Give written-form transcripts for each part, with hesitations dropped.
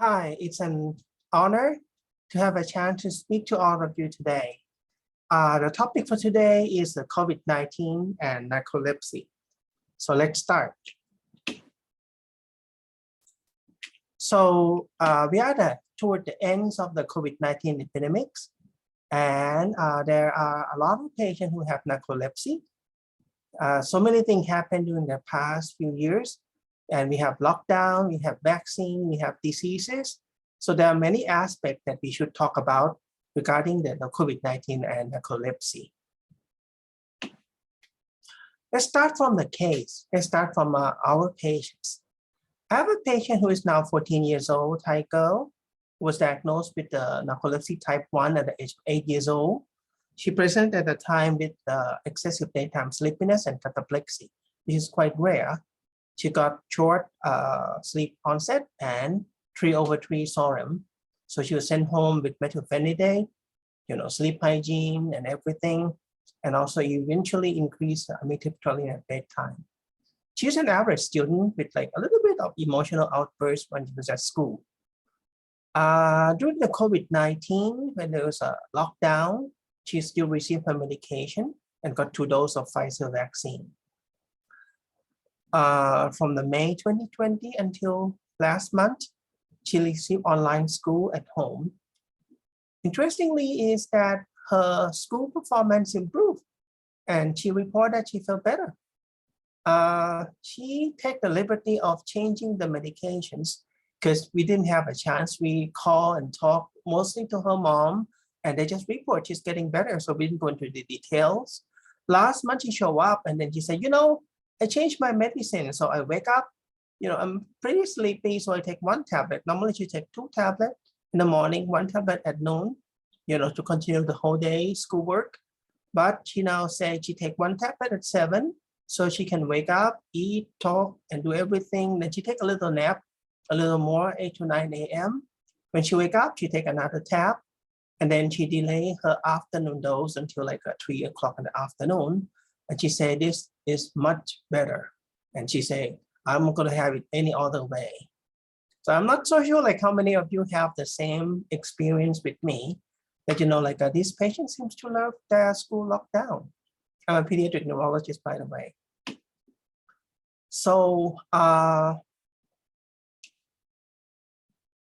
Hi, it's an honor to have a chance to speak to all of you today. The topic for today is the COVID-19 and narcolepsy. So let's start. So we are toward the ends of the COVID-19 epidemics, and there are a lot of patients who have narcolepsy. So many things happened during the past few years, and we have lockdown, we have vaccine, we have diseases. So there are many aspects that we should talk about regarding the COVID-19 and narcolepsy. Let's start from the case. Let's start from our patients. I have a patient who is now 14 years old, Thai girl, who was diagnosed with narcolepsy type 1 at the age of 8 years old. She presented at the time with excessive daytime sleepiness and cataplexy, which is quite rare. She got short sleep onset and 3/3 SORM. So she was sent home with methylphenidate, sleep hygiene and everything, and also eventually increased amitriptyline at bedtime. She's an average student with like a little bit of emotional outbursts when she was at school. During the COVID-19, when there was a lockdown, she still received her medication and got 2 doses of Pfizer vaccine. From the May 2020 until last month, she received online school at home. Interestingly is that her school performance improved and she reported that she felt better. She took the liberty of changing the medications because we didn't have a chance. We call and talk mostly to her mom and they just report she's getting better. So we didn't go into the details. Last month she showed up and then she said, I changed my medicine. So I wake up, I'm pretty sleepy. So I take 1 tablet. Normally she take 2 tablets in the morning, 1 tablet at noon, to continue the whole day schoolwork. But she now said she take 1 tablet at 7. So she can wake up, eat, talk, and do everything. Then she take a little nap, a little more, 8 to 9 a.m. When she wake up, she take another tab. And then she delay her afternoon dose until like 3 o'clock in the afternoon. And she said, this is much better. And she said, I'm going to have it any other way. So I'm not so sure like how many of you have the same experience with me. That this patient seems to love their school lockdown. I'm a pediatric neurologist, by the way. So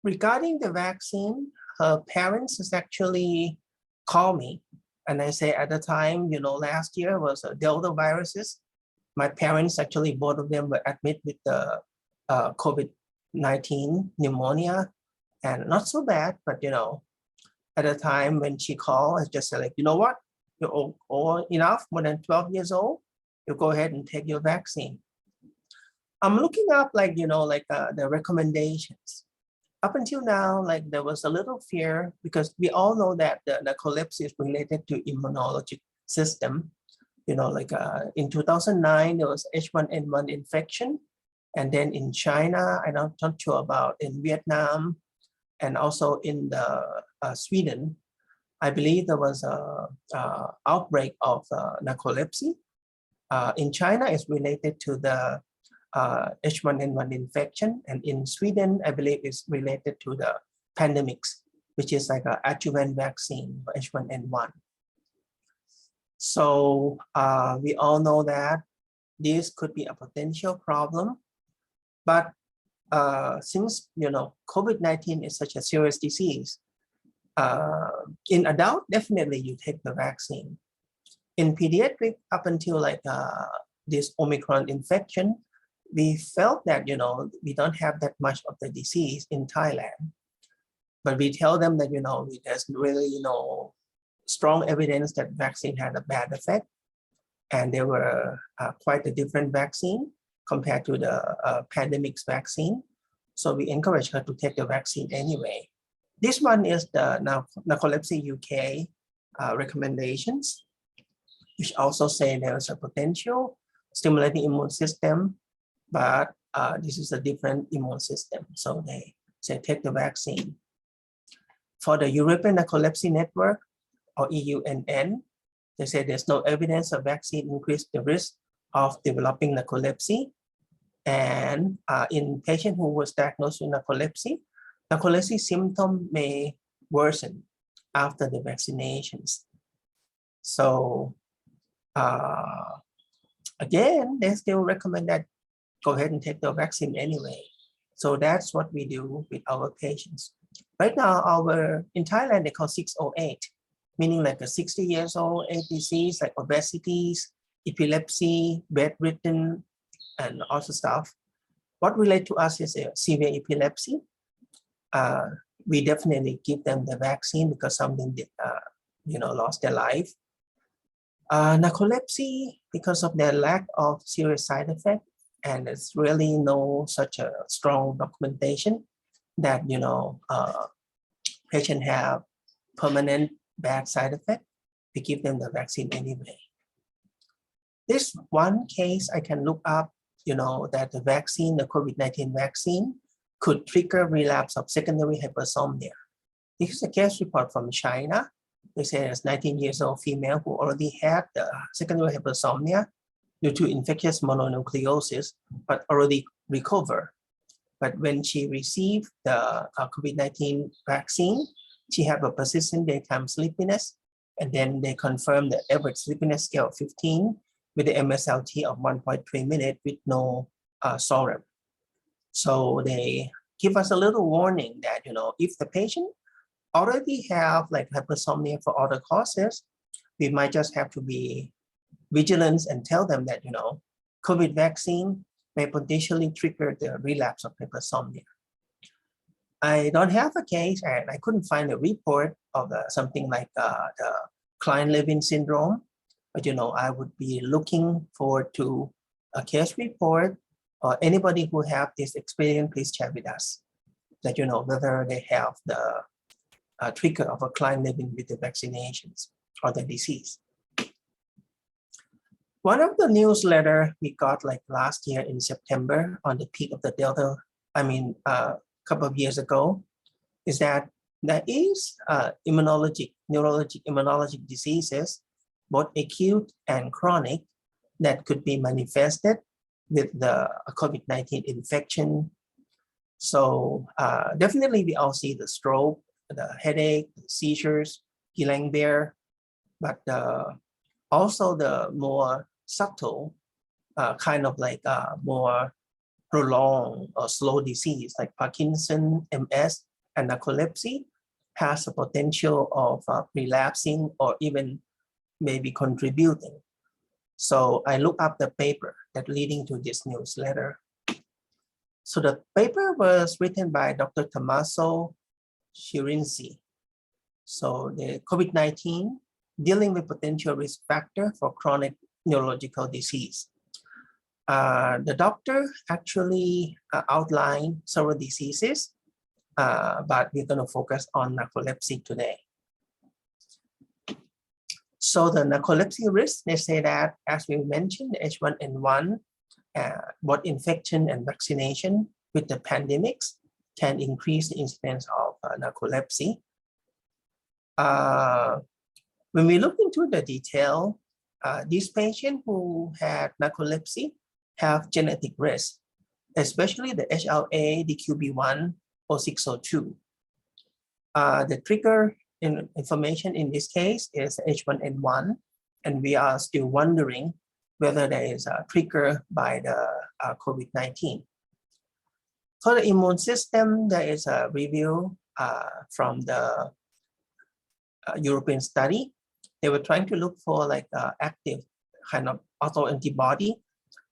regarding the vaccine, her parents has actually called me. And I say at the time, last year was a Delta viruses. My parents actually, both of them were admitted with the COVID-19 pneumonia and not so bad, but at the time when she called, I just said like, you know what, you're old enough, more than 12 years old, you go ahead and take your vaccine. I'm looking up the recommendations. Up until now, there was a little fear because we all know that the narcolepsy is related to immunologic system. In 2009, there was H1N1 infection. And then in China, I'm not sure about in Vietnam and also in Sweden, I believe there was a outbreak of narcolepsy. In China, it's related to the H1N1 infection, and in Sweden, I believe it's related to the pandemics, which is like an adjuvant vaccine for H1N1. So we all know that this could be a potential problem, but since COVID-19 is such a serious disease, in adult, definitely you take the vaccine. In pediatric, up until this Omicron infection, we felt that, we don't have that much of the disease in Thailand. But we tell them that, there's really, strong evidence that vaccine had a bad effect. And they were quite a different vaccine compared to the pandemic's vaccine. So we encourage her to take the vaccine anyway. This one is the Narcolepsy UK recommendations, which also say there's a potential stimulating immune system, but this is a different immune system. So they say take the vaccine. For the European Narcolepsy Network, or EUNN, they say there's no evidence of vaccine increase the risk of developing narcolepsy. And in patient who was diagnosed with narcolepsy, narcolepsy symptoms may worsen after the vaccinations. So again, they still recommend that go ahead and take the vaccine anyway. So that's what we do with our patients. Right now, in Thailand, they call 608, meaning like a 60 years old, 8 disease like obesities, epilepsy, bedridden, and also stuff. What relate to us is a severe epilepsy. We definitely give them the vaccine because something did, lost their life. Narcolepsy, because of their lack of serious side effect, and there's really no such a strong documentation that patient have permanent bad side effect. We give them the vaccine anyway. This one case I can look up, that the vaccine, the COVID-19 vaccine, could trigger relapse of secondary hypersomnia. This is a case report from China. They say there's 19 years old female who already had the secondary hypersomnia due to infectious mononucleosis, but already recovered. But when she received the COVID-19 vaccine, she had a persistent daytime sleepiness, and then they confirmed the average sleepiness scale of 15 with the MSLT of 1.3 minutes with no SORM. So they give us a little warning that, if the patient already have like hypersomnia for other causes, we might just have to be vigilant and tell them that, COVID vaccine may potentially trigger the relapse of hypersomnia. I don't have a case, and I couldn't find a report of something like the Klein-Levin syndrome, but I would be looking forward to a case report, or anybody who have this experience, please share with us that whether they have the trigger of a Klein-Levin with the vaccinations or the disease. One of the newsletter we got like last year in September on the peak of the Delta, a couple of years ago, is that there is neurologic immunologic diseases, both acute and chronic, that could be manifested with the COVID-19 infection. So definitely we all see the stroke, the headache, the seizures, Guillain-Barré, but also the more subtle kind of like more prolonged or slow disease like Parkinson, MS, and narcolepsy has a potential of relapsing or even maybe contributing. So I looked up the paper that leading to this newsletter. So the paper was written by Dr. Tommaso Chirinzi. So the COVID-19 dealing with potential risk factor for chronic neurological disease. The doctor actually outlined several diseases, but we're going to focus on narcolepsy today. So the narcolepsy risk, they say that, as we mentioned, the H1N1, both infection and vaccination with the pandemics can increase the incidence of narcolepsy. When we look into the detail, these patients who had narcolepsy have genetic risk, especially the HLA, DQB1, or 602. The trigger information in this case is H1N1, and we are still wondering whether there is a trigger by the COVID-19. For the immune system, there is a review from the European study. They were trying to look for like active kind of autoantibody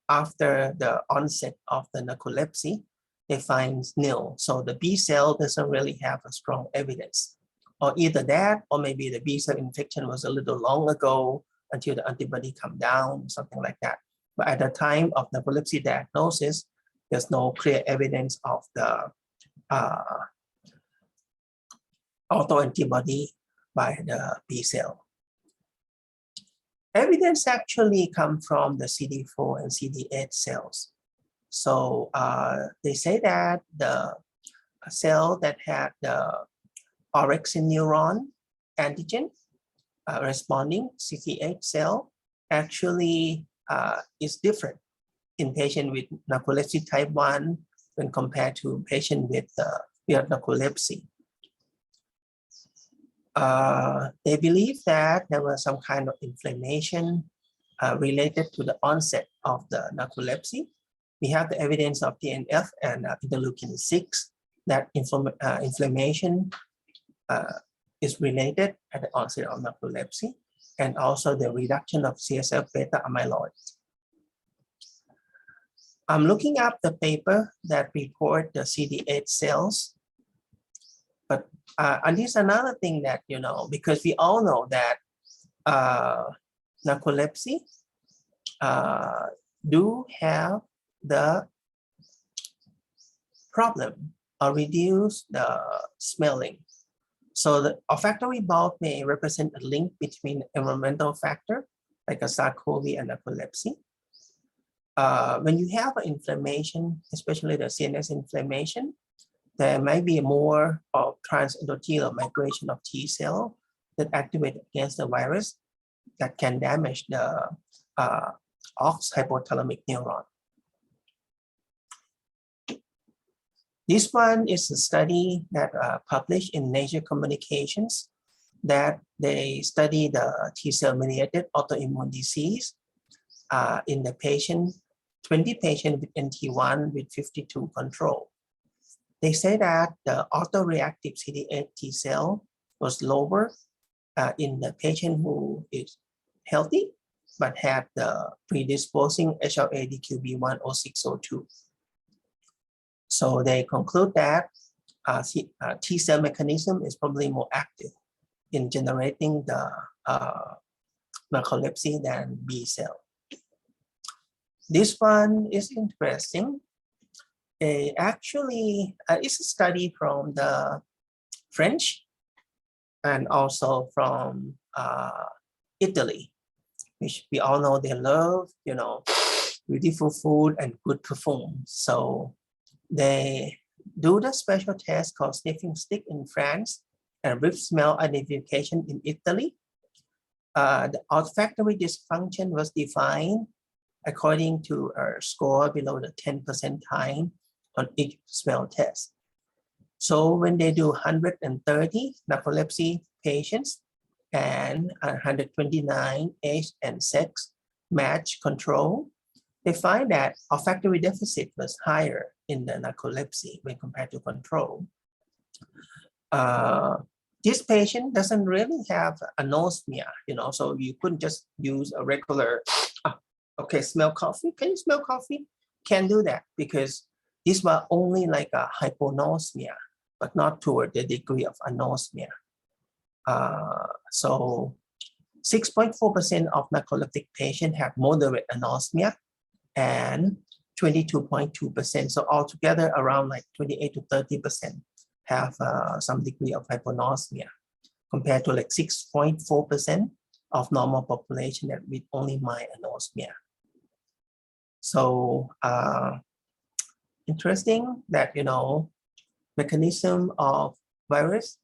after the onset of the narcolepsy. They find nil. So the B cell doesn't really have a strong evidence. Or either that, or maybe the B cell infection was a little long ago until the antibody come down, something like that. But at the time of narcolepsy diagnosis, there's no clear evidence of the autoantibody by the B cell. Evidence actually come from the CD4 and CD8 cells. So they say that the cell that had the orexin neuron antigen responding CD8 cell actually is different in patient with narcolepsy type 1 when compared to patient with with narcolepsy. They believe that there was some kind of inflammation related to the onset of the narcolepsy. We have the evidence of TNF and interleukin 6 that inflammation is related at the onset of narcolepsy, and also the reduction of CSF beta amyloid. I'm looking up the paper that report the CD8 cells, but and this is another thing that, because we all know that narcolepsy do have the problem or reduce the smelling. So the olfactory bulb may represent a link between environmental factor like a SARS-CoV and narcolepsy. When you have an inflammation, especially the CNS inflammation, there might be more of transendothelial migration of T cell that activate against the virus that can damage the OX hypothalamic neuron. This one is a study that published in Nature Communications that they study the T cell mediated autoimmune disease in the 20 patients with NT1 with 52 control. They say that the autoreactive CD8 T cell was lower in the patient who is healthy but had the predisposing HLA-DQB1 or 602. So they conclude that T cell mechanism is probably more active in generating the narcolepsy than B cell. This one is interesting. Actually, it's a study from the French and also from Italy, which we all know they love, beautiful food and good perfume. So they do the special test called sniffing stick in France and whiff smell identification in Italy. The olfactory dysfunction was defined according to a score below the 10 percentile on each smell test. So when they do 130 narcolepsy patients and 129 age and sex match control, they find that olfactory deficit was higher in the narcolepsy when compared to control. This patient doesn't really have anosmia, so you couldn't just use a regular, okay, smell coffee. Can you smell coffee? Can't do that because these were only like a hyponosmia, but not toward the degree of anosmia. So 6.4% of narcoleptic patients have moderate anosmia and 22.2%. So altogether around like 28 to 30% have some degree of hyponosmia compared to like 6.4% of normal population that with only mild anosmia. So interesting that, mechanism of virus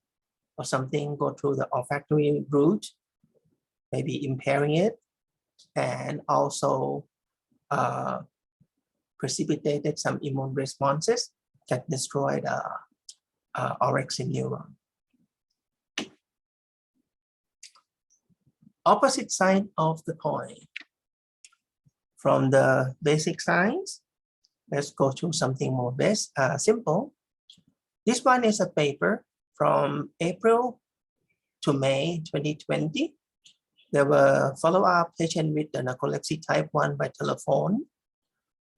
or something go through the olfactory route, maybe impairing it, and also precipitated some immune responses that destroyed orexin neuron. Opposite side of the coin. From the basic science, let's go to something more simple. This one is a paper from April to May 2020. There were follow-up patients with the narcolepsy type 1 by telephone.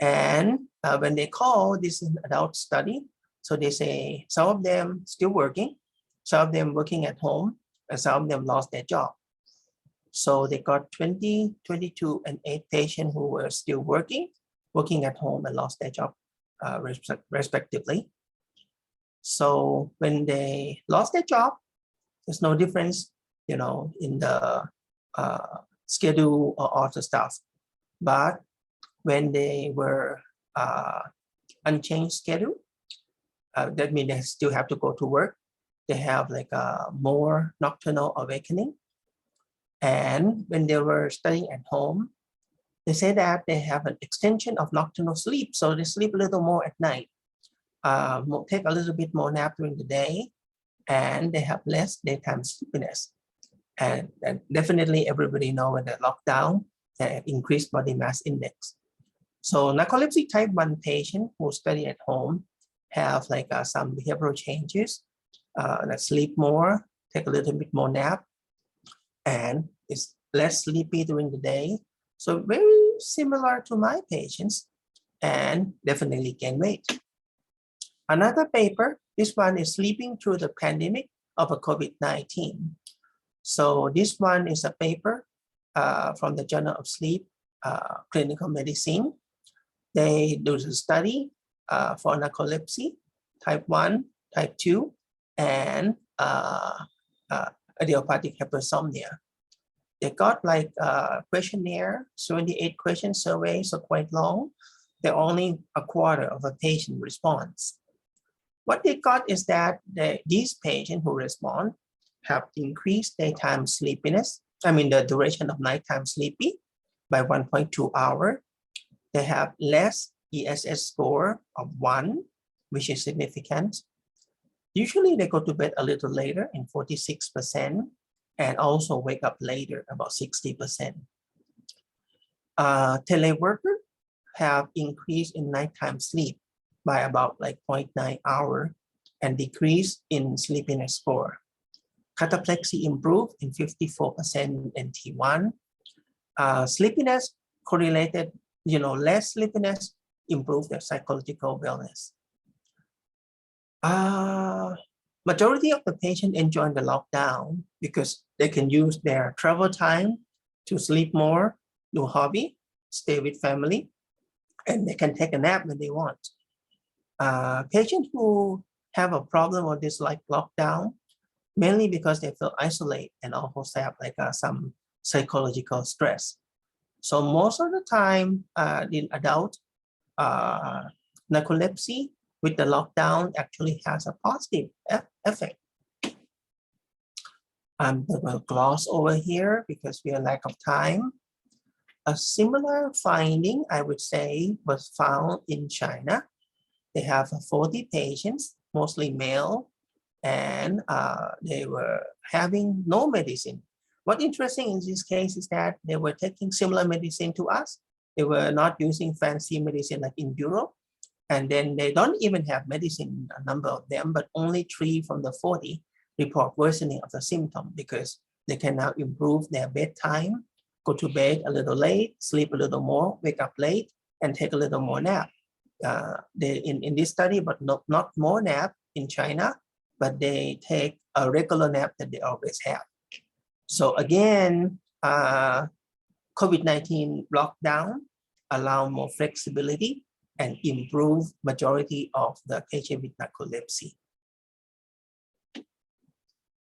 And when they call, this is an adult study. So they say some of them still working, some of them working at home, and some of them lost their job. So they got 20, 22, and 8 patients who were still working at home and lost their job respectively. So when they lost their job, there's no difference, in the schedule or all the stuff. But when they were unchanged schedule, that means they still have to go to work. They have like a more nocturnal awakening. And when they were studying at home, they say that they have an extension of nocturnal sleep. So they sleep a little more at night. take a little bit more nap during the day, and they have less daytime sleepiness. And definitely everybody know when the lockdown increased body mass index. So narcolepsy type 1 patient who study at home have like some behavioral changes, that sleep more, take a little bit more nap, and is less sleepy during the day. So very similar to my patients, and definitely gain weight. Another paper, this one is sleeping through the pandemic of a COVID-19. So this one is a paper from the Journal of Sleep Clinical Medicine. They do a study for narcolepsy, type 1, type 2, and idiopathic hypersomnia. They got like a questionnaire, 78 question survey, so quite long. They're only a quarter of a patient response. What they got is that these patients who respond have increased daytime sleepiness, the duration of nighttime sleepy by 1.2 hours. They have less ESS score of 1, which is significant. Usually they go to bed a little later in 46%, and also wake up later about 60%. Teleworkers have increased in nighttime sleep by about like 0.9 hours and decrease in sleepiness score. Cataplexy improved in 54% in T1. Sleepiness correlated, less sleepiness improved their psychological wellness. Majority of the patients enjoy the lockdown because they can use their travel time to sleep more, do hobby, stay with family, and they can take a nap when they want. Patients who have a problem with this like lockdown, mainly because they feel isolated and also have like some psychological stress. So most of the time in adult narcolepsy with the lockdown actually has a positive effect. I will gloss over here because we are lack of time. A similar finding, I would say, was found in China. They have 40 patients, mostly male, and they were having no medicine. What's interesting in this case is that they were taking similar medicine to us. They were not using fancy medicine like in Europe. And then they don't even have medicine, a number of them, but only 3 from the 40 report worsening of the symptom because they can now improve their bedtime, go to bed a little late, sleep a little more, wake up late, and take a little more nap. They in this study, but not more nap in China, but they take a regular nap that they always have. So again, COVID-19 lockdown allow more flexibility and improve majority of the patient with narcolepsy.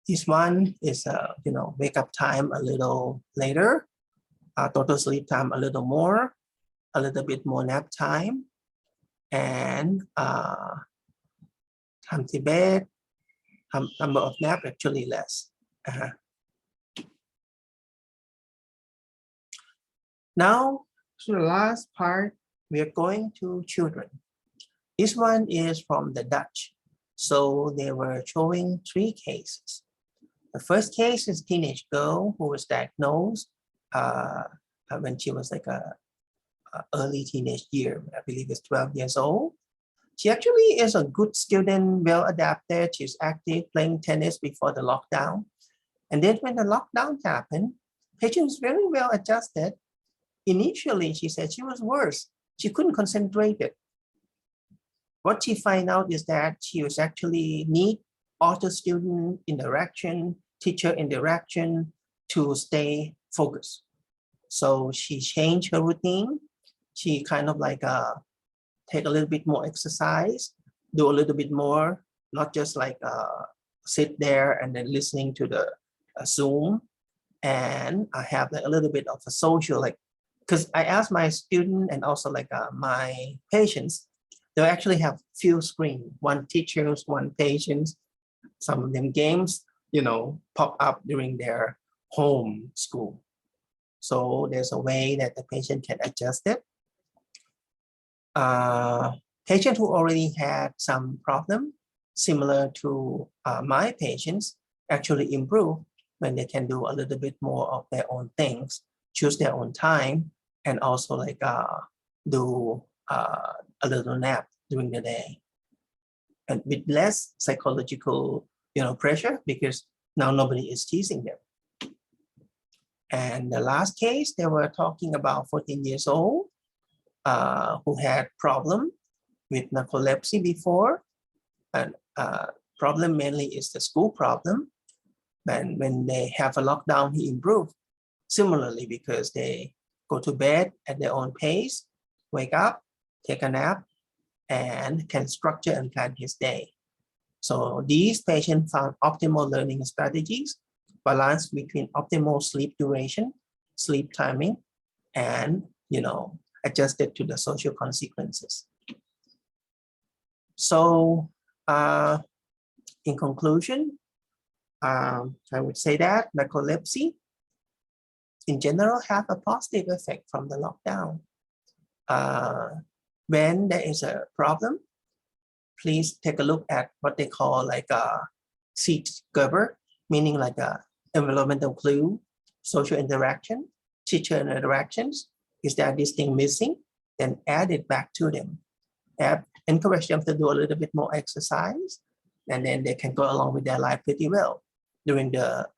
This one is, wake up time a little later, total sleep time a little more, a little bit more nap time, and time to bed, number of nap actually less. Now, to the last part, we are going to children. This one is from the Dutch. So they were showing 3 cases. The first case is a teenage girl who was diagnosed when she was like a early teenage year, I believe it's 12 years old. She actually is a good student, well adapted. She's active, playing tennis before the lockdown. And then when the lockdown happened, patient was very well adjusted. Initially, she said she was worse. She couldn't concentrate. What she find out is that she was actually need author-student interaction, teacher interaction to stay focused. So she changed her routine. She kind of like take a little bit more exercise, do a little bit more, not just like sit there and then listening to the Zoom. And I have like a little bit of a social, like, because I asked my student and also like my patients, they actually have few screens, one teachers, one patients, some of them games, pop up during their home school. So there's a way that the patient can adjust it. Patients who already had some problem similar to my patients actually improve when they can do a little bit more of their own things, choose their own time, and also like do a little nap during the day, and with less psychological pressure, because now nobody is teasing them. And the last case, they were talking about 14 years old who had problem with narcolepsy before, and problem mainly is the school problem. And when they have a lockdown, he improved similarly because they go to bed at their own pace, wake up, take a nap, and can structure and plan his day. So these patients found optimal learning strategies, balance between optimal sleep duration, sleep timing, and adjusted to the social consequences. So in conclusion, I would say that narcolepsy in general have a positive effect from the lockdown. When there is a problem, please take a look at what they call like a seed cover, meaning like a environmental clue, social interaction, teacher interactions. Is there this thing missing? Then add it back to them. Encourage them to do a little bit more exercise, and then they can go along with their life pretty well during the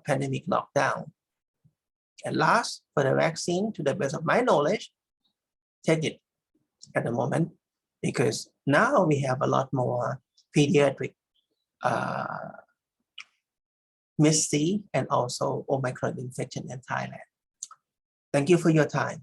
pandemic lockdown. And last, for the vaccine, to the best of my knowledge, take it at the moment, because now we have a lot more pediatric MIS-C and also Omicron infection in Thailand. Thank you for your time.